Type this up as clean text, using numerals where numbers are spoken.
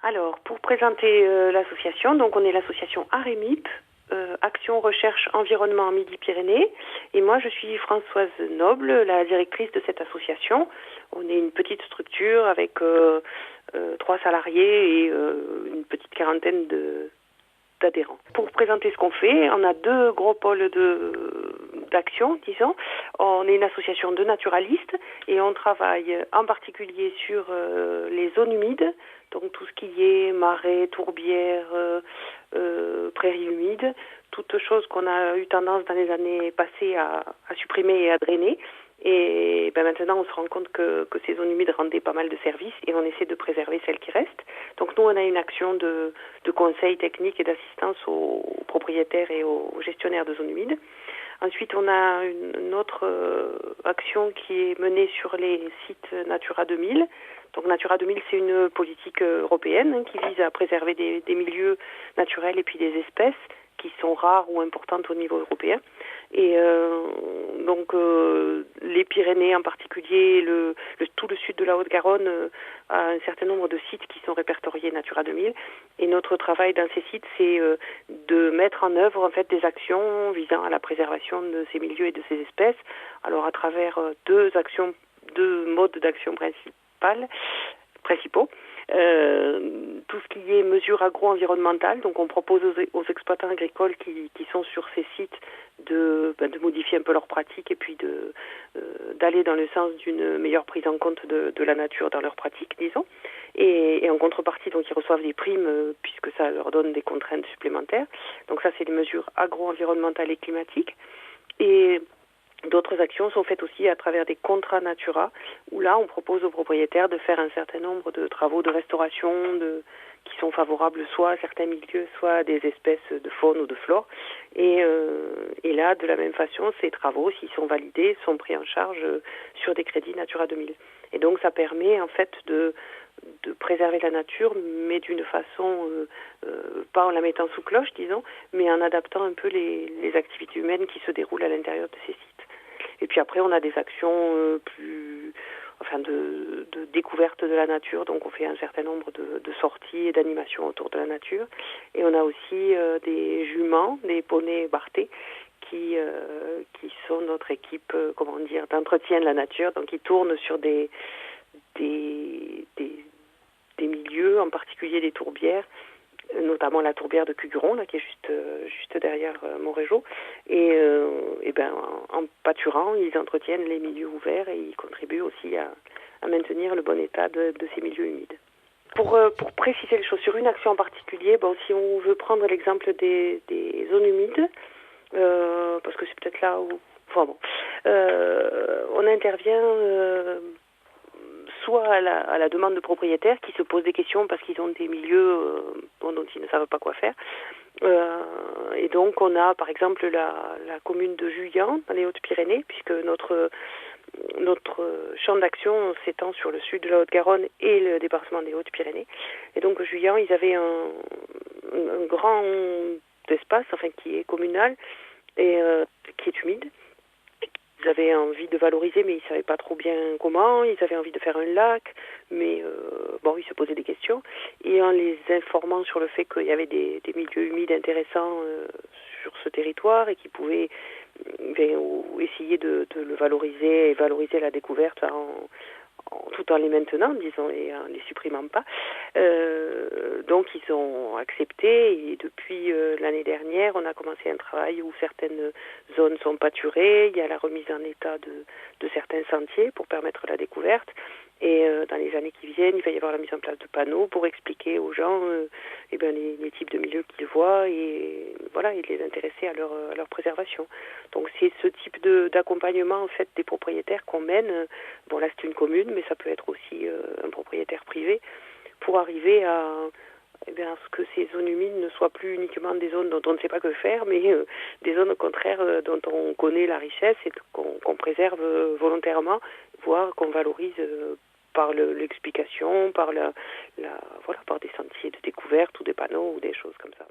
Alors, pour présenter l'association, donc on est l'association AREMIP, Action Recherche Environnement Midi-Pyrénées, et moi je suis Françoise Noble, la directrice de cette association. On est une petite structure avec 3 salariés et une petite quarantaine d'adhérents. Pour présenter ce qu'on fait, on a 2 gros pôles d'action, disons. On est une association de naturalistes et on travaille en particulier sur les zones humides, donc tout ce qui est marais, tourbières, prairies humides, toutes choses qu'on a eu tendance dans les années passées à supprimer et à drainer. Et maintenant, on se rend compte que ces zones humides rendaient pas mal de services et on essaie de préserver celles qui restent. Donc nous, on a une action de conseil technique et d'assistance aux propriétaires et aux gestionnaires de zones humides. Ensuite, on a une autre action qui est menée sur les sites Natura 2000. Donc Natura 2000, c'est une politique européenne qui vise à préserver des milieux naturels et puis des espèces qui sont rares ou importantes au niveau européen. Et donc les Pyrénées en particulier, tout le sud de la Haute-Garonne a un certain nombre de sites qui sont répertoriés Natura 2000. Et notre travail dans ces sites, c'est de mettre en œuvre en fait des actions visant à la préservation de ces milieux et de ces espèces. Alors à travers deux modes d'action principaux. Tout ce qui est mesures agro-environnementales, donc on propose aux exploitants agricoles qui sont sur ces sites de modifier un peu leurs pratiques et puis d'aller dans le sens d'une meilleure prise en compte de la nature dans leurs pratiques, disons. Et en contrepartie, donc ils reçoivent des primes puisque ça leur donne des contraintes supplémentaires. Donc ça, c'est des mesures agro-environnementales et climatiques. Et d'autres actions sont faites aussi à travers des contrats Natura, où là, on propose aux propriétaires de faire un certain nombre de travaux de restauration qui sont favorables soit à certains milieux, soit à des espèces de faune ou de flore. Et là, de la même façon, ces travaux, s'ils sont validés, sont pris en charge sur des crédits Natura 2000. Et donc, ça permet en fait de préserver la nature, mais d'une façon, pas en la mettant sous cloche, disons, mais en adaptant un peu les activités humaines qui se déroulent à l'intérieur de ces sites. Et puis après, on a des actions de découverte de la nature, donc on fait un certain nombre de sorties et d'animations autour de la nature. Et on a aussi des juments, des poneys bartés, qui sont notre équipe, d'entretien de la nature, donc ils tournent sur des milieux, en particulier des tourbières, notamment la tourbière de Cugueron, là, qui est juste derrière Montrégeau. Et en pâturant, ils entretiennent les milieux ouverts et ils contribuent aussi à maintenir le bon état de ces milieux humides. Pour préciser les choses sur une action en particulier, si on veut prendre l'exemple des zones humides, parce que c'est peut-être là où... on intervient... soit à la demande de propriétaires qui se posent des questions parce qu'ils ont des milieux dont ils ne savent pas quoi faire. Et donc on a par exemple la commune de Juillan dans les Hautes-Pyrénées, puisque notre champ d'action s'étend sur le sud de la Haute-Garonne et le département des Hautes-Pyrénées. Et donc Juillan, ils avaient un grand espace, qui est communal et qui est humide. Ils avaient envie de valoriser, mais ils ne savaient pas trop bien comment. Ils avaient envie de faire un lac, mais ils se posaient des questions. Et en les informant sur le fait qu'il y avait des milieux humides intéressants sur ce territoire et qu'ils pouvaient essayer de le valoriser et valoriser la découverte tout en les maintenant, disons, et en les supprimant pas. Donc ils ont accepté et depuis l'année dernière, on a commencé un travail où certaines zones sont pâturées, il y a la remise en état de certains sentiers pour permettre la découverte. Et dans les années qui viennent, il va y avoir la mise en place de panneaux pour expliquer aux gens les types de milieux qu'ils voient et les intéresser à leur préservation. Donc c'est ce type d'accompagnement en fait des propriétaires qu'on mène. Là c'est une commune, mais ça peut être aussi un propriétaire privé pour arriver à ce que ces zones humides ne soient plus uniquement des zones dont on ne sait pas que faire, mais des zones au contraire dont on connaît la richesse et qu'on préserve volontairement, voire qu'on valorise par l'explication, par par des sentiers de découverte ou des panneaux ou des choses comme ça.